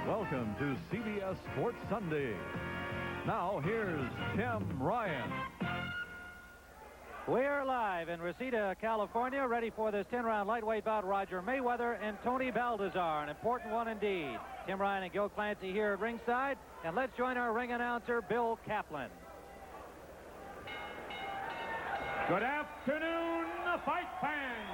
Welcome to CBS Sports Sunday. Now here's Tim Ryan. We're live in Reseda, California, ready for this 10-round lightweight bout. Roger Mayweather and Tony Baltazar, an important one indeed. Tim Ryan and Gil Clancy here at ringside, and let's join our ring announcer, Bill Kaplan. Good afternoon, fight fans.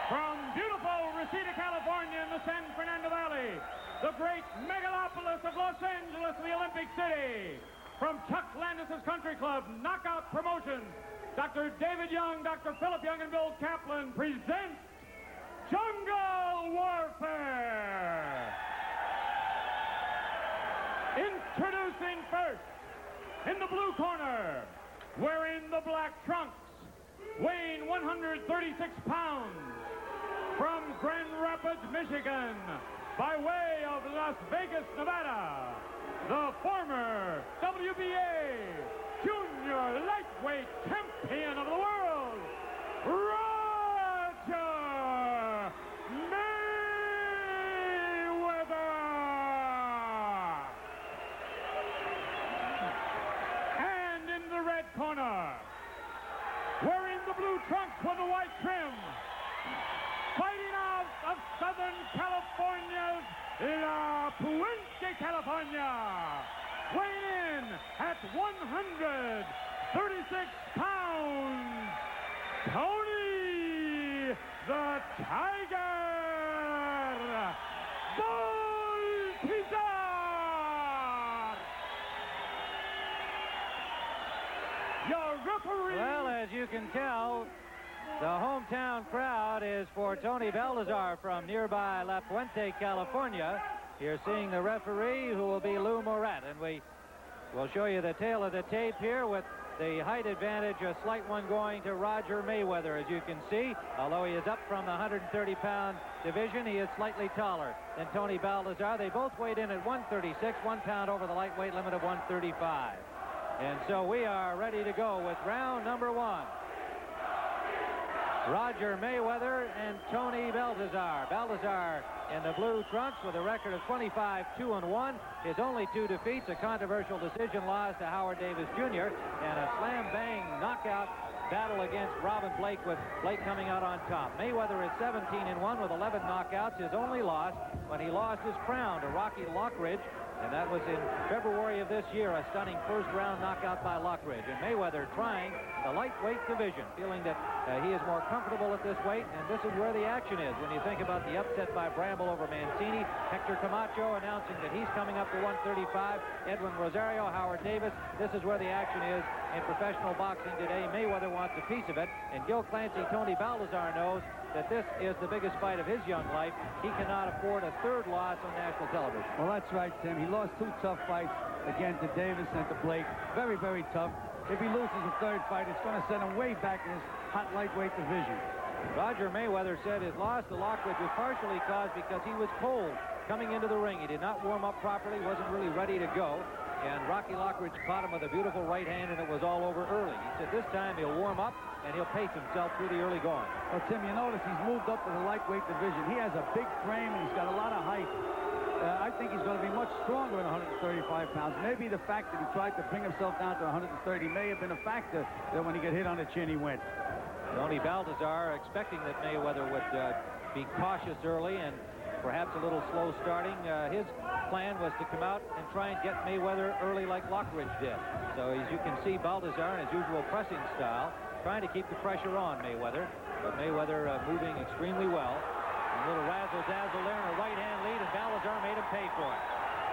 From beautiful Reseda, California in the San Fernando Valley, the great megalopolis of Los Angeles, the Olympic City. From Chuck Landis's Country Club, Knockout Promotions, Dr. David Young, Dr. Philip Young, and Bill Kaplan present Jungle Warfare. Introducing first, in the blue corner, wearing the black trunks, weighing 136 pounds, from Grand Rapids, Michigan, by way of Las Vegas, Nevada, the former WBA junior lightweight champion of the world, Roger Mayweather. And in the red corner, wearing the blue trunks with the white trim, fighting out of Southern California's La Puente, California, weighing in at 136 pounds, Tony the Tiger Baltazar. Your referee. Well, as you can tell, the hometown crowd is for Tony Baltazar from nearby La Puente, California. You're seeing the referee, who will be Lou Moret, and we will show you the tail of the tape here with the height advantage, a slight one going to Roger Mayweather, as you can see. Although he is up from the 130-pound division, he is slightly taller than Tony Baltazar. They both weighed in at 136, 1 pound over the lightweight limit of 135. And so we are ready to go with round number one. Roger Mayweather and Tony Baltazar. Baltazar in the blue trunks with a record of 25-2-1. His only 2 defeats, a controversial decision loss to Howard Davis Jr. and a slam-bang knockout battle against Robin Blake, with Blake coming out on top. Mayweather is 17-1 with 11 knockouts. His only loss when he lost his crown to Rocky Lockridge, and that was in February of this year, a stunning first-round knockout by Lockridge. And Mayweather trying the lightweight division, feeling that he is more comfortable at this weight, and this is where the action is. When you think about the upset by Bramble over Mancini, Hector Camacho announcing that he's coming up to 135, Edwin Rosario, Howard Davis, this is where the action is in professional boxing today. Mayweather wants a piece of it, and Gil Clancy, Tony Baltazar knows that this is the biggest fight of his young life. He cannot afford a third loss on national television. Well, that's right, Tim. He lost 2 tough fights, again to Davis and to Blake. Very, very tough. If he loses a third fight, it's going to send him way back in his hot lightweight division. Roger Mayweather said his loss to Lockridge was partially caused because he was cold coming into the ring. He did not warm up properly, wasn't really ready to go. And Rocky Lockridge caught him with a beautiful right hand, and it was all over early. He said this time he'll warm up, and he'll pace himself through the early going. Well, Tim, you notice he's moved up to the lightweight division. He has a big frame, and he's got a lot of height. I think he's going to be much stronger than 135 pounds. Maybe the fact that he tried to bring himself down to 130 may have been a factor that when he got hit on the chin, he went. Tony Baltazar expecting that Mayweather would be cautious early and perhaps a little slow starting. His plan was to come out and try and get Mayweather early like Lockridge did. So as you can see, Baltazar in his usual pressing style, trying to keep the pressure on Mayweather. But Mayweather moving extremely well. A little razzle-dazzle there and a right-hand lead, and Baltazar made him pay for it.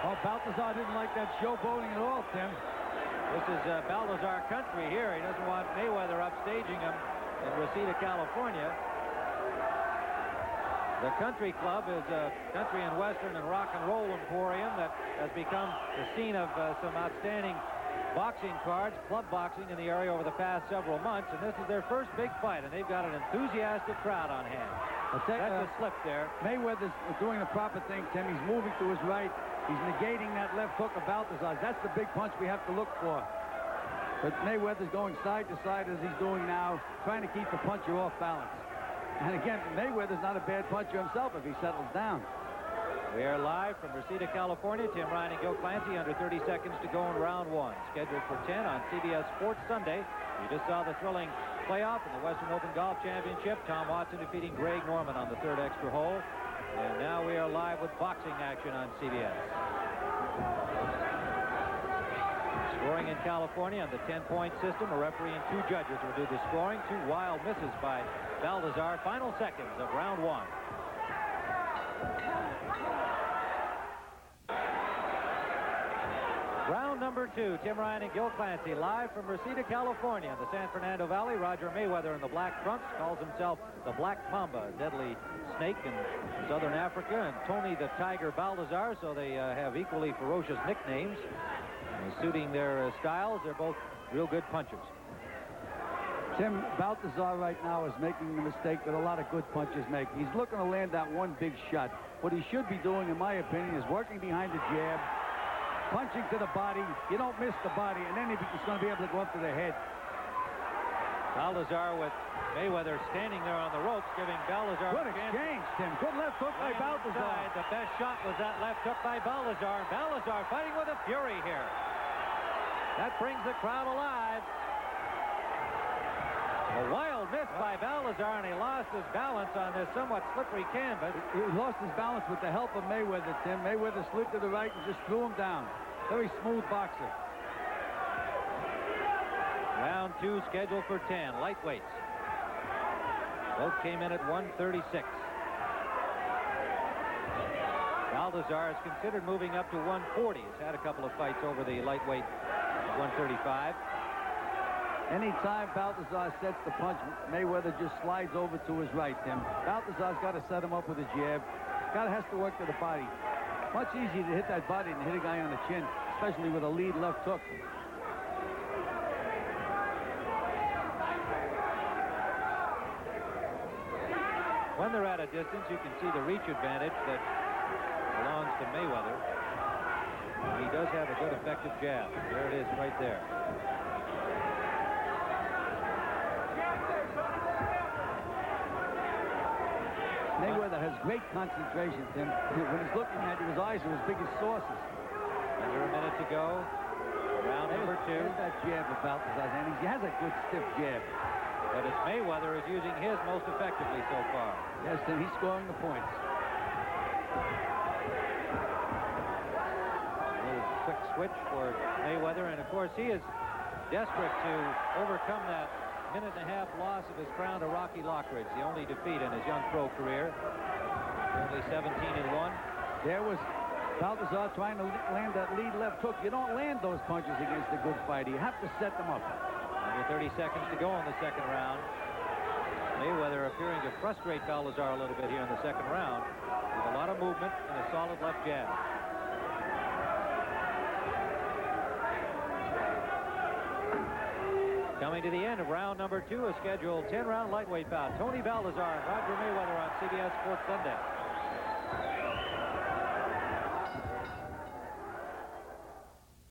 Oh, Baltazar didn't like that showboating at all, Tim. This is Baltazar country here. He doesn't want Mayweather upstaging him in Reseda, California. The Country Club is a country and western and rock and roll emporium that has become the scene of some outstanding boxing cards, club boxing in the area over the past several months, and this is their first big fight, and they've got an enthusiastic crowd on hand. That's a slip there. Mayweather's doing the proper thing, Tim. He's moving to his right. He's negating that left hook of Baltazar's. That's the big punch we have to look for. But Mayweather's going side to side as he's doing now, trying to keep the puncher off balance. And again, Mayweather's not a bad puncher himself if he settles down. We are live from Reseda, California. Tim Ryan and Gil Clancy under 30 seconds to go in round one. Scheduled for 10 on CBS Sports Sunday. You just saw the thrilling playoff in the Western Open Golf Championship. Tom Watson defeating Greg Norman on the third extra hole. And now we are live with boxing action on CBS. Scoring in California on the 10-point system. A referee and two judges will do the scoring. Two wild misses by Baltazar. Final seconds of round one. Round number two. Tim Ryan and Gil Clancy live from Reseda, California in the San Fernando Valley. Roger Mayweather in the black trunks calls himself the Black Mamba, a deadly snake in southern Africa, and Tony the Tiger Baltazar, so they have equally ferocious nicknames. Suiting their styles, they're both real good punchers. Tim, Baltazar right now is making the mistake that a lot of good punchers make. He's looking to land that one big shot. What he should be doing, in my opinion, is working behind the jab, punching to the body. You don't miss the body, and then he's going to be able to go up to the head. Baltazar with Mayweather standing there on the ropes, giving Baltazar Good exchange, Tim. Good left hook by Baltazar. Inside. The best shot was that left hook by Baltazar. Baltazar fighting with a fury here. That brings the crowd alive. A wild miss by Baltazar, and he lost his balance on this somewhat slippery canvas. He lost his balance with the help of Mayweather, Tim. Mayweather slid to the right and just threw him down. Very smooth boxer. Round two scheduled for 10. Lightweights. Both came in at 136. Baltazar is considered moving up to 140. He's had a couple of fights over the lightweight 135. Anytime Baltazar sets the punch, Mayweather just slides over to his right, Tim. Baltazar's got to set him up with a jab. Has to work to the body. Much easier to hit that body than hit a guy on the chin, especially with a lead left hook. When they're at a distance, you can see the reach advantage that belongs to Mayweather. He does have a good effective jab. There it is right there. Mayweather has great concentration, Tim. When he's looking at you, his eyes are as big as saucers. Under a minute to go. Round number two. There's that jab of Baltazar, and he has a good stiff jab. But it's Mayweather is using his most effectively so far. Yes, Tim, he's scoring the points. A little quick switch for Mayweather, and of course he is desperate to overcome that minute-and-a-half loss of his crown to Rocky Lockridge, the only defeat in his young pro career. Only 17-1. There was Baltazar trying to land that lead left hook. You don't land those punches against a good fighter. You have to set them up. Under 30 seconds to go in the second round. Mayweather appearing to frustrate Baltazar a little bit here in the second round with a lot of movement and a solid left jab. Coming to the end of round number two, a scheduled 10-round lightweight bout. Tony Baltazar and Roger Mayweather on CBS Sports Sunday.